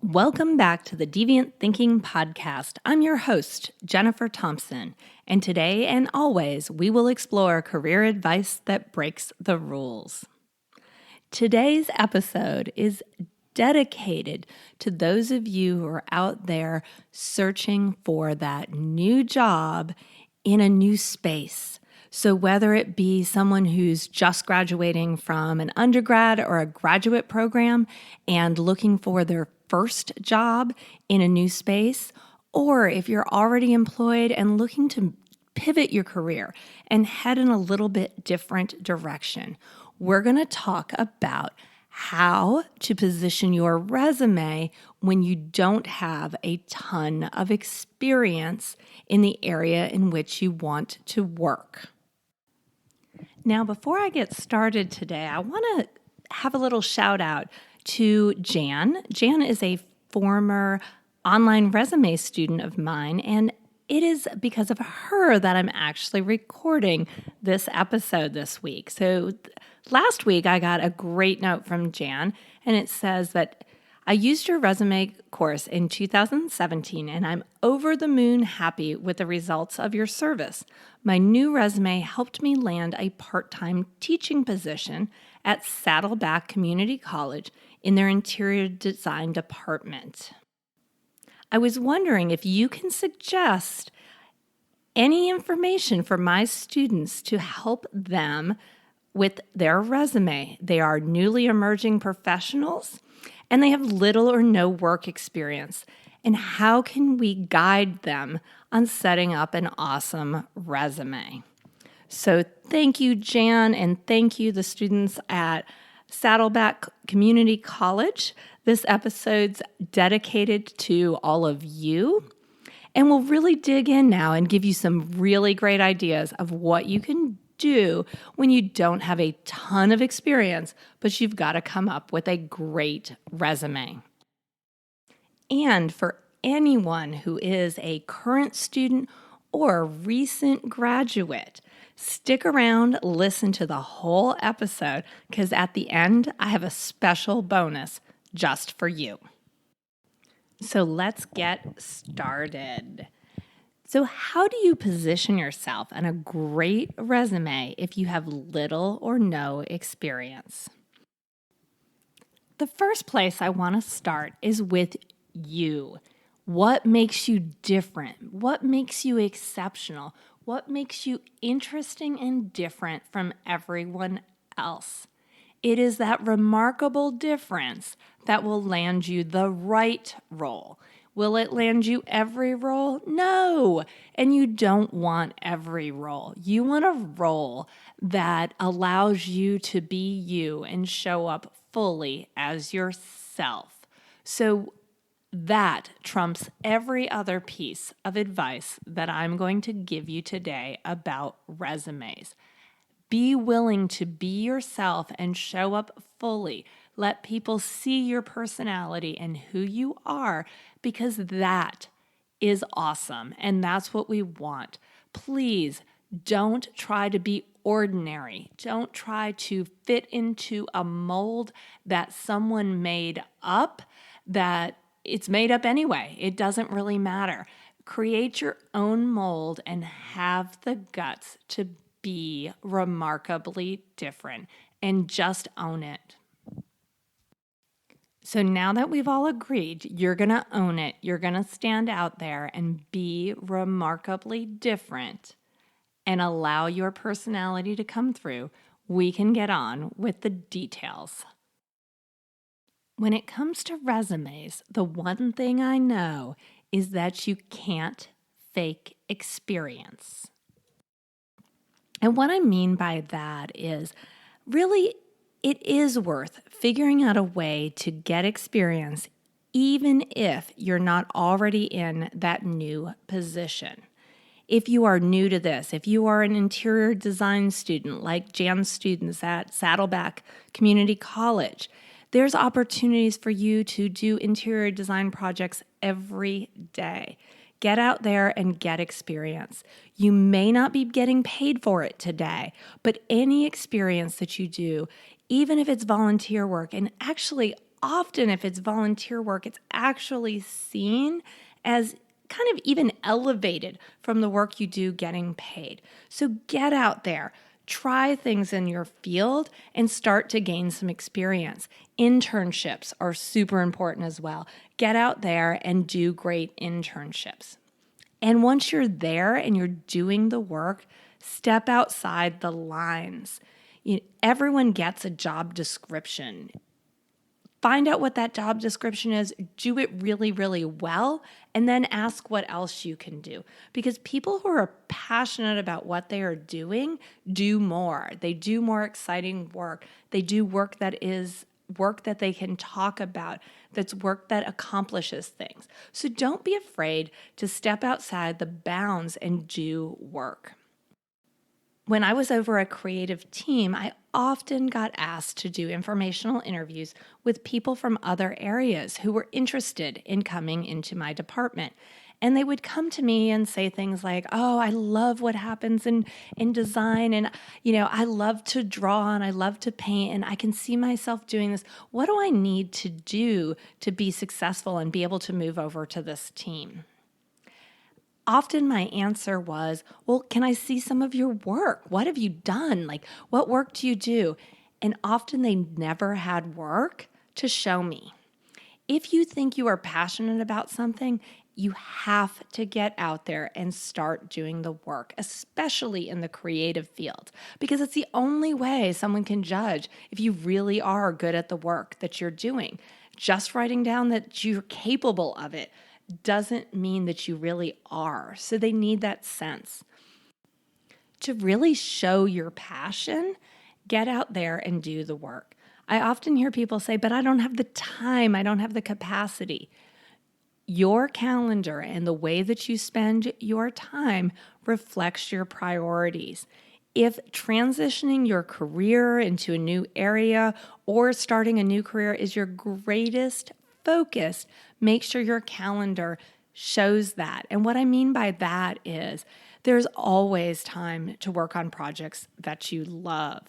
Welcome back to the Deviant Thinking Podcast. I'm your host, Jennifer Thompson, and today and always we will explore career advice that breaks the rules. Today's episode is dedicated to those of you who are out there searching for that new job in a new space. So whether it be someone who's just graduating from an undergrad or a graduate program and looking for their first job in a new space, or if you're already employed and looking to pivot your career and head in a little bit different direction, we're going to talk about how to position your resume when you don't have a ton of experience in the area in which you want to work. Now, before I get started today, I want to have a little shout out to Jan. Jan is a former online resume student of mine, and it is because of her that I'm actually recording this episode this week. So last week, I got a great note from Jan, and it says that I used your resume course in 2017, and I'm over the moon happy with the results of your service. My new resume helped me land a part-time teaching position at Saddleback Community College in their interior design department. I was wondering if you can suggest any information for my students to help them with their resume. They are newly emerging professionals and they have little or no work experience. And how can we guide them on setting up an awesome resume? So thank you, Jan, and thank you, the students at Saddleback Community College. This episode's dedicated to all of you. And we'll really dig in now and give you some really great ideas of what you can do when you don't have a ton of experience, but you've got to come up with a great resume. And for anyone who is a current student or a recent graduate, stick around, listen to the whole episode, because at the end, I have a special bonus just for you. So let's get started. So how do you position yourself on a great resume if you have little or no experience? The first place I want to start is with you. What makes you different? What makes you exceptional? What makes you interesting and different from everyone else? It is that remarkable difference that will land you the right role. Will it land you every role? No. And you don't want every role. You want a role that allows you to be you and show up fully as yourself. So that trumps every other piece of advice that I'm going to give you today about resumes. Be willing to be yourself and show up fully. Let people see your personality and who you are, because that is awesome and that's what we want. Please don't try to be ordinary. Don't try to fit into a mold that someone made up, that it's made up anyway. It doesn't really matter. Create your own mold and have the guts to be remarkably different and just own it. So now that we've all agreed, you're going to own it. You're going to stand out there and be remarkably different and allow your personality to come through. We can get on with the details. When it comes to resumes, the one thing I know is that you can't fake experience. And what I mean by that is really it is worth figuring out a way to get experience even if you're not already in that new position. If you are new to this, if you are an interior design student like Jan's students at Saddleback Community College, there's opportunities for you to do interior design projects every day. Get out there and get experience. You may not be getting paid for it today, but any experience that you do, even if it's volunteer work, and actually often, if it's volunteer work, it's actually seen as kind of even elevated from the work you do getting paid. So get out there, try things in your field, and start to gain some experience. Internships are super important as well. Get out there and do great internships. And once you're there and you're doing the work, step outside the lines. Everyone gets a job description. Find out what that job description is, do it really, really well, and then ask what else you can do. Because people who are passionate about what they are doing do more. They do more exciting work. They do work that is work that they can talk about, that's work that accomplishes things. So don't be afraid to step outside the bounds and do work. When I was over a creative team, I often got asked to do informational interviews with people from other areas who were interested in coming into my department. And they would come to me and say things like, oh, I love what happens in design. And, I love to draw and I love to paint and I can see myself doing this. What do I need to do to be successful and be able to move over to this team? Often my answer was, well, can I see some of your work? What have you done? Like, what work do you do? And often they never had work to show me. If you think you are passionate about something, you have to get out there and start doing the work, especially in the creative field, because it's the only way someone can judge if you really are good at the work that you're doing. Just writing down that you're capable of it doesn't mean that you really are. So they need that sense. To really show your passion, get out there and do the work. I often hear people say, but I don't have the time, I don't have the capacity. Your calendar and the way that you spend your time reflects your priorities. If transitioning your career into a new area or starting a new career is your greatest focus, make sure your calendar shows that. And what I mean by that is there's always time to work on projects that you love.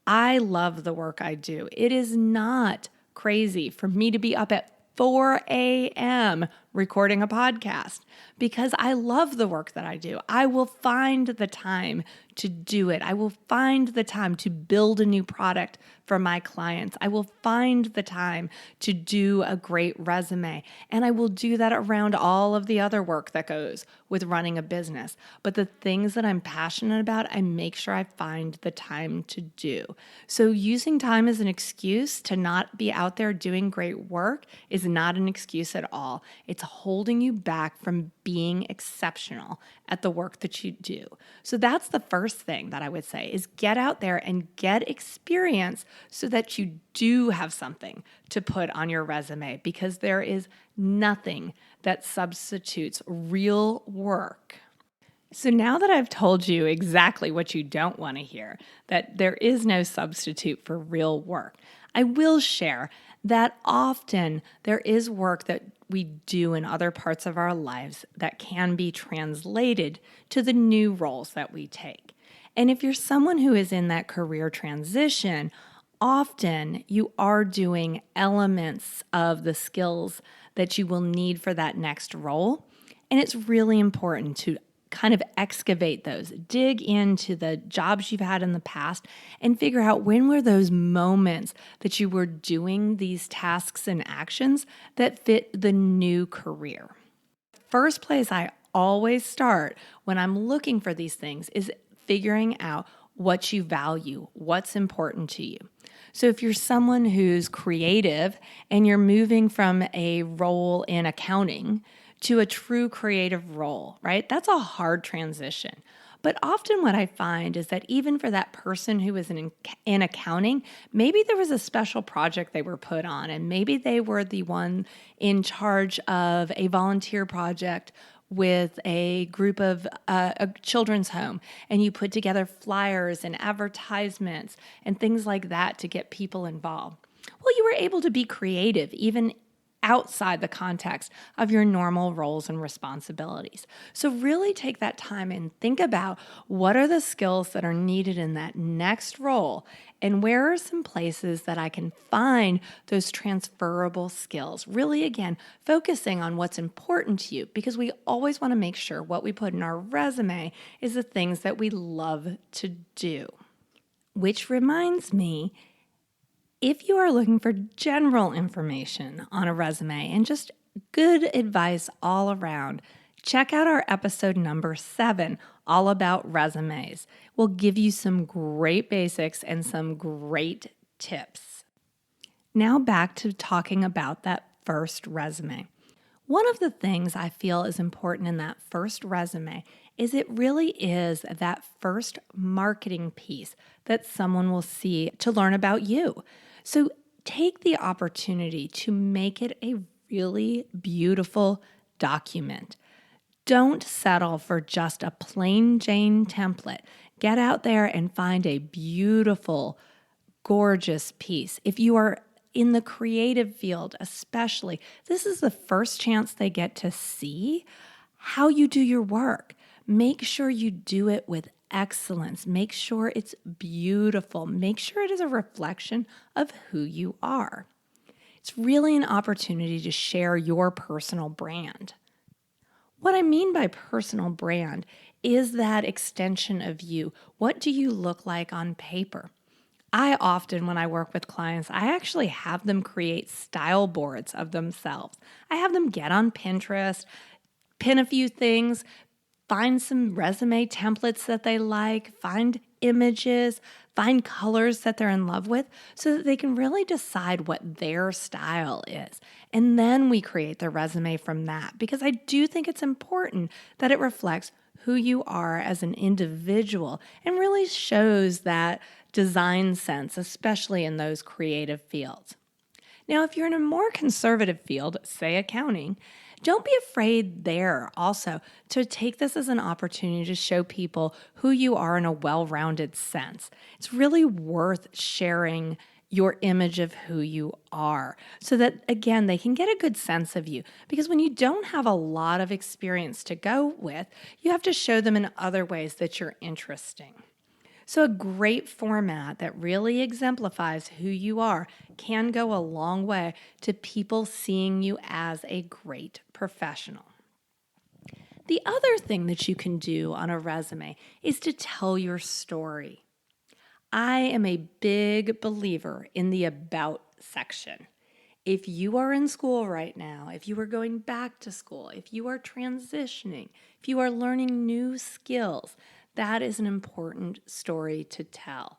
I love the work I do. It is not crazy for me to be up at 4 a.m. recording a podcast because I love the work that I do. I will find the time to do it. I will find the time to build a new product for my clients. I will find the time to do a great resume. And I will do that around all of the other work that goes with running a business. But the things that I'm passionate about, I make sure I find the time to do. So using time as an excuse to not be out there doing great work is not an excuse at all. It's holding you back from being exceptional at the work that you do. So that's the first thing that I would say is get out there and get experience so that you do have something to put on your resume, because there is nothing that substitutes real work. So now that I've told you exactly what you don't want to hear, that there is no substitute for real work, I will share that often there is work that we do in other parts of our lives that can be translated to the new roles that we take. And if you're someone who is in that career transition, often you are doing elements of the skills that you will need for that next role. And it's really important to kind of excavate those, dig into the jobs you've had in the past and figure out when were those moments that you were doing these tasks and actions that fit the new career. First place I always start when I'm looking for these things is figuring out what you value, what's important to you. So if you're someone who's creative and you're moving from a role in accounting to a true creative role, right? That's a hard transition. But often what I find is that even for that person who is in accounting, maybe there was a special project they were put on, and maybe they were the one in charge of a volunteer project with a group of a children's home, and you put together flyers and advertisements and things like that to get people involved. Well, you were able to be creative even outside the context of your normal roles and responsibilities. So really take that time and think about what are the skills that are needed in that next role, and where are some places that I can find those transferable skills. Really, again, focusing on what's important to you, because we always want to make sure what we put in our resume is the things that we love to do. Which reminds me, if you are looking for general information on a resume and just good advice all around, check out our episode number 7, all about resumes. We'll give you some great basics and some great tips. Now back to talking about that first resume. One of the things I feel is important in that first resume is it really is that first marketing piece that someone will see to learn about you. So take the opportunity to make it a really beautiful document. Don't settle for just a plain Jane template. Get out there and find a beautiful, gorgeous piece. If you are in the creative field, especially, this is the first chance they get to see how you do your work. Make sure you do it with excellence. Make sure it's beautiful. Make sure it is a reflection of who you are. It's really an opportunity to share your personal brand. What I mean by personal brand is that extension of you. What do you look like on paper? I often, when I work with clients, I actually have them create style boards of themselves. I have them get on Pinterest, pin a few things, find some resume templates that they like, find images, find colors that they're in love with, so that they can really decide what their style is. And then we create the resume from that, because I do think it's important that it reflects who you are as an individual and really shows that design sense, especially in those creative fields. Now, if you're in a more conservative field, say accounting, don't be afraid there also to take this as an opportunity to show people who you are in a well-rounded sense. It's really worth sharing your image of who you are so that, again, they can get a good sense of you. Because when you don't have a lot of experience to go with, you have to show them in other ways that you're interesting. So a great format that really exemplifies who you are can go a long way to people seeing you as a great professional. The other thing that you can do on a resume is to tell your story. I am a big believer in the about section. If you are in school right now, if you are going back to school, if you are transitioning, if you are learning new skills, that is an important story to tell.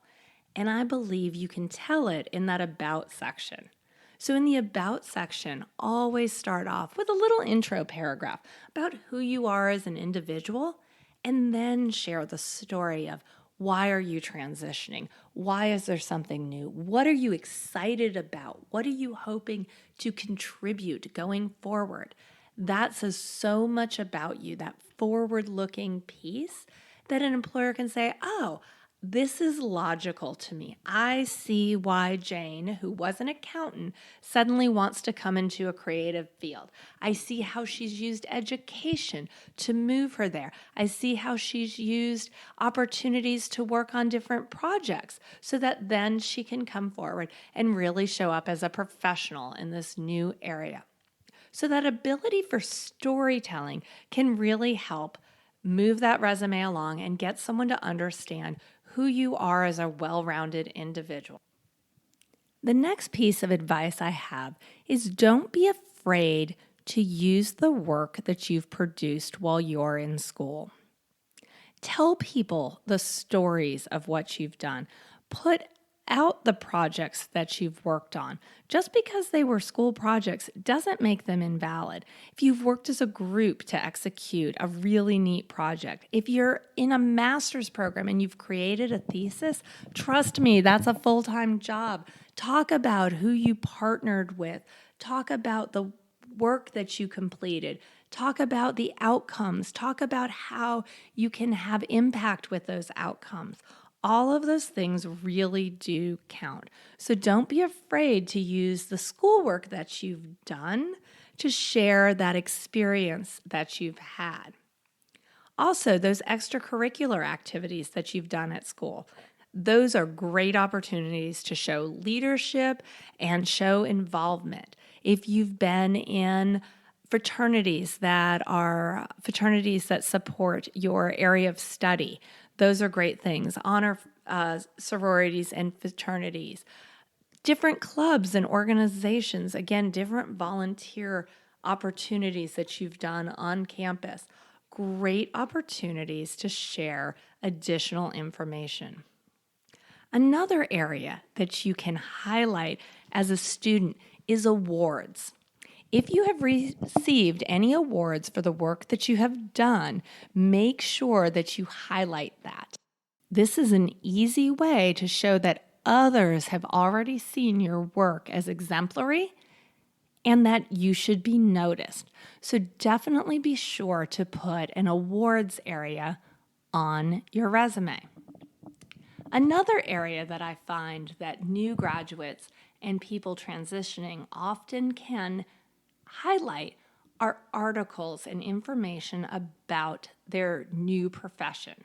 And I believe you can tell it in that about section. So in the about section, always start off with a little intro paragraph about who you are as an individual, and then share the story of why are you transitioning? Why is there something new? What are you excited about? What are you hoping to contribute going forward? That says so much about you, that forward-looking piece, that an employer can say, oh, this is logical to me. I see why Jane, who was an accountant, suddenly wants to come into a creative field. I see how she's used education to move her there. I see how she's used opportunities to work on different projects so that then she can come forward and really show up as a professional in this new area. So that ability for storytelling can really help move that resume along and get someone to understand who you are as a well-rounded individual. The next piece of advice I have is don't be afraid to use the work that you've produced while you're in school. Tell people the stories of what you've done. Put out the projects that you've worked on. Just because they were school projects doesn't make them invalid. If you've worked as a group to execute a really neat project, if you're in a master's program and you've created a thesis, trust me, that's a full-time job. Talk about who you partnered with. Talk about the work that you completed. Talk about the outcomes. Talk about how you can have impact with those outcomes. All of those things really do count. So don't be afraid to use the schoolwork that you've done to share that experience that you've had. Also, those extracurricular activities that you've done at school, those are great opportunities to show leadership and show involvement. If you've been in fraternities that support your area of study, those are great things. Honor sororities and fraternities. Different clubs and organizations, again, different volunteer opportunities that you've done on campus. Great opportunities to share additional information. Another area that you can highlight as a student is awards. If you have received any awards for the work that you have done, make sure that you highlight that. This is an easy way to show that others have already seen your work as exemplary and that you should be noticed. So definitely be sure to put an awards area on your resume. Another area that I find that new graduates and people transitioning often can highlight are articles and information about their new profession.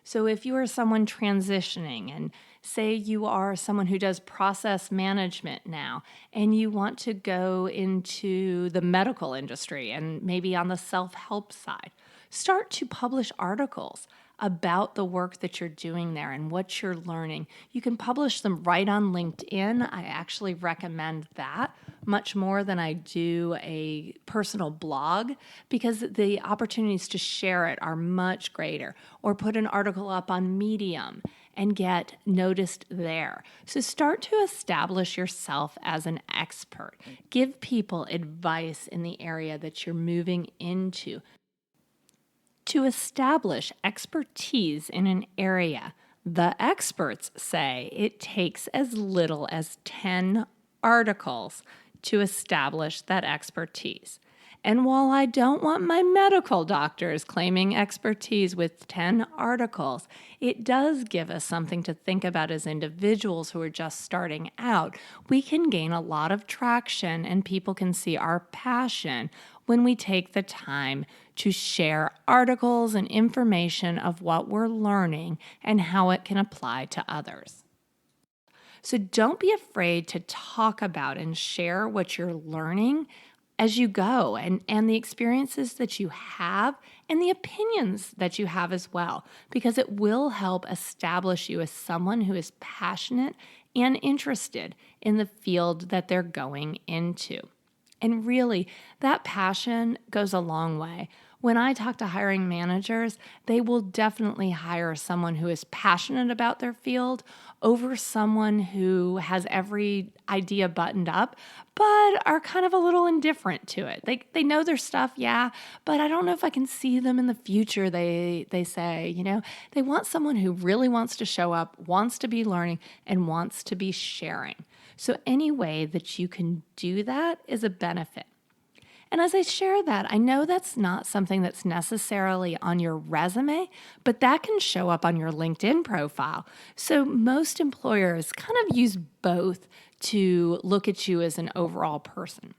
So if you are someone transitioning, and say you are someone who does process management now, and you want to go into the medical industry and maybe on the self-help side, start to publish articles about the work that you're doing there and what you're learning. You can publish them right on LinkedIn. I actually recommend that much more than I do a personal blog because the opportunities to share it are much greater. Or put an article up on Medium and get noticed there. So start to establish yourself as an expert. Give people advice in the area that you're moving into. To establish expertise in an area, the experts say it takes as little as 10 articles to establish that expertise. And while I don't want my medical doctors claiming expertise with 10 articles, it does give us something to think about as individuals who are just starting out. We can gain a lot of traction and people can see our passion when we take the time to share articles and information of what we're learning and how it can apply to others. So don't be afraid to talk about and share what you're learning as you go and the experiences that you have and the opinions that you have as well, because it will help establish you as someone who is passionate and interested in the field that they're going into. And really, that passion goes a long way. When I talk to hiring managers, they will definitely hire someone who is passionate about their field over someone who has every idea buttoned up, but are kind of a little indifferent to it. They know their stuff, yeah, but I don't know if I can see them in the future, they say. They want someone who really wants to show up, wants to be learning, and wants to be sharing. So any way that you can do that is a benefit. And as I share that, I know that's not something that's necessarily on your resume, but that can show up on your LinkedIn profile. So most employers kind of use both to look at you as an overall person.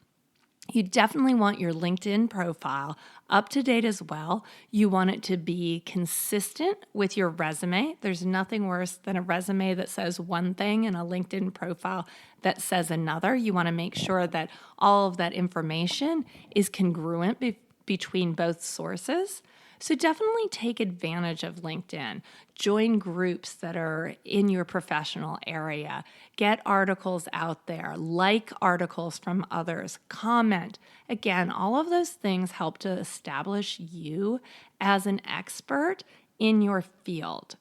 You definitely want your LinkedIn profile up to date as well. You want it to be consistent with your resume. There's nothing worse than a resume that says one thing and a LinkedIn profile that says another. You want to make sure that all of that information is congruent between both sources. So definitely take advantage of LinkedIn. Join groups that are in your professional area. Get articles out there. Like articles from others. Comment. Again, all of those things help to establish you as an expert in your field.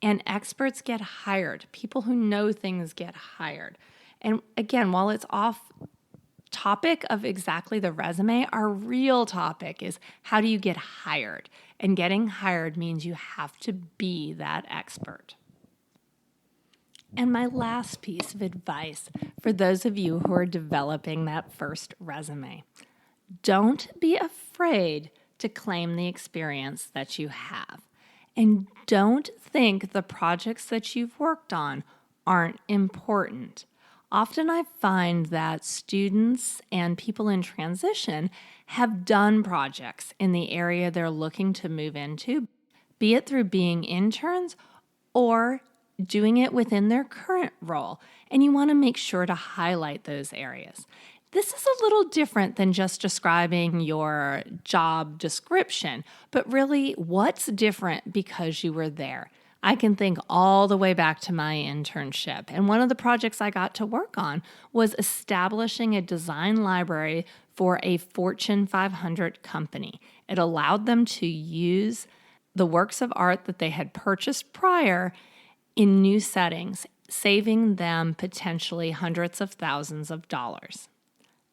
And experts get hired. People who know things get hired. And again, while it's off topic of exactly the resume, our real topic is how do you get hired? And getting hired means you have to be that expert. And my last piece of advice for those of you who are developing that first resume, don't be afraid to claim the experience that you have. And don't think the projects that you've worked on aren't important. Often I find that students and people in transition have done projects in the area they're looking to move into, be it through being interns or doing it within their current role. And you want to make sure to highlight those areas. This is a little different than just describing your job description, but really what's different because you were there. I can think all the way back to my internship. And one of the projects I got to work on was establishing a design library for a Fortune 500 company. It allowed them to use the works of art that they had purchased prior in new settings, saving them potentially hundreds of thousands of dollars.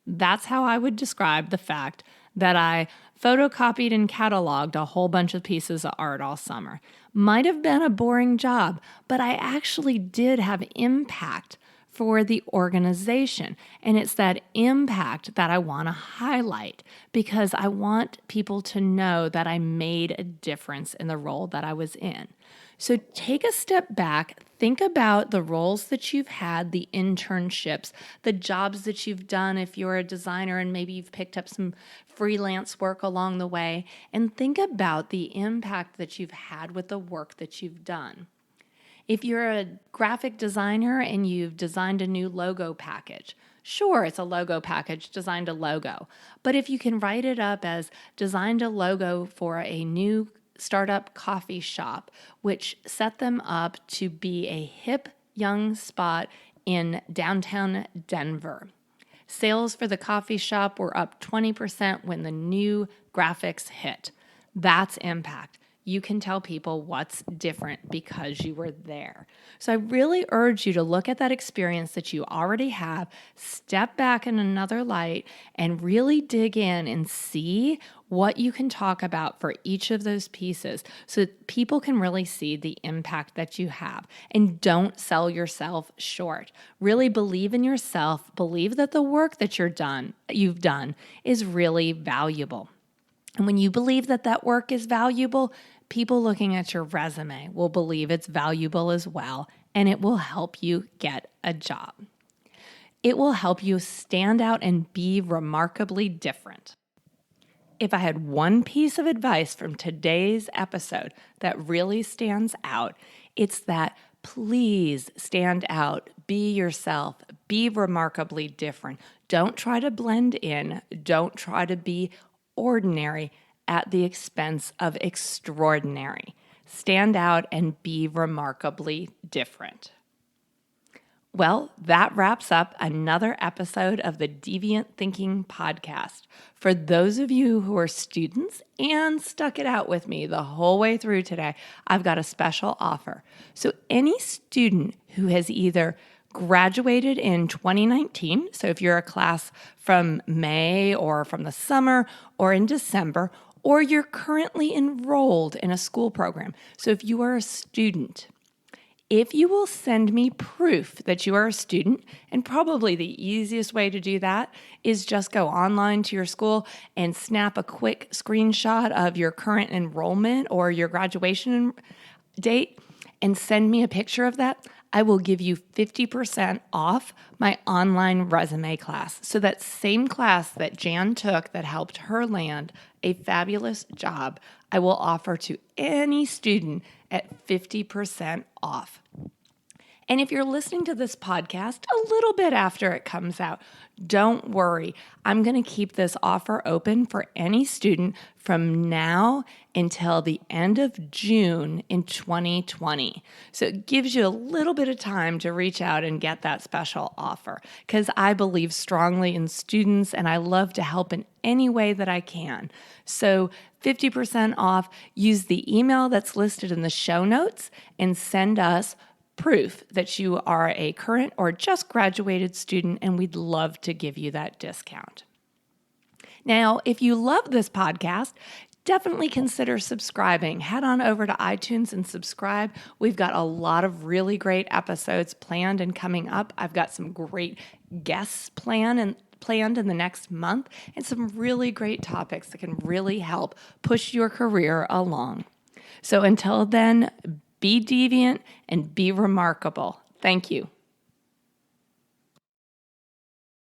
That's how I would describe the fact that I photocopied and cataloged a whole bunch of pieces of art all summer. Might have been a boring job, but I actually did have impact for the organization. And it's that impact that I want to highlight because I want people to know that I made a difference in the role that I was in. So take a step back, think about the roles that you've had, the internships, the jobs that you've done if you're a designer and maybe you've picked up some freelance work along the way, and think about the impact that you've had with the work that you've done. If you're a graphic designer and you've designed a new logo package, sure, it's a logo package, designed a logo. But if you can write it up as designed a logo for a new startup coffee shop, which set them up to be a hip young spot in downtown Denver. Sales for the coffee shop were up 20% when the new graphics hit. That's impact. You can tell people what's different because you were there. So I really urge you to look at that experience that you already have, step back in another light, and really dig in and see what you can talk about for each of those pieces so that people can really see the impact that you have. And don't sell yourself short. Really believe in yourself. Believe that the work that you've done is really valuable. And when you believe that that work is valuable, people looking at your resume will believe it's valuable as well, and it will help you get a job. It will help you stand out and be remarkably different. If I had one piece of advice from today's episode that really stands out, it's that please stand out, be yourself, be remarkably different. Don't try to blend in. Don't try to be ordinary at the expense of extraordinary. Stand out and be remarkably different. Well, that wraps up another episode of the Deviant Thinking Podcast. For those of you who are students and stuck it out with me the whole way through today, I've got a special offer. So any student who has either graduated in 2019, so if you're a class from May or from the summer or in December, or you're currently enrolled in a school program, so if you are a student, if you will send me proof that you are a student, and probably the easiest way to do that is just go online to your school and snap a quick screenshot of your current enrollment or your graduation date and send me a picture of that, I will give you 50% off my online resume class. So that same class that Jan took that helped her land a fabulous job, I will offer to any student at 50% off. And if you're listening to this podcast a little bit after it comes out, don't worry. I'm going to keep this offer open for any student from now until the end of June in 2020. So it gives you a little bit of time to reach out and get that special offer because I believe strongly in students and I love to help in any way that I can. So 50% off, use the email that's listed in the show notes and send us proof that you are a current or just graduated student, and we'd love to give you that discount. Now, if you love this podcast, definitely consider subscribing. Head on over to iTunes and subscribe. We've got a lot of really great episodes planned and coming up. I've got some great guests planned in the next month and some really great topics that can really help push your career along. So until then, be deviant and be remarkable. Thank you.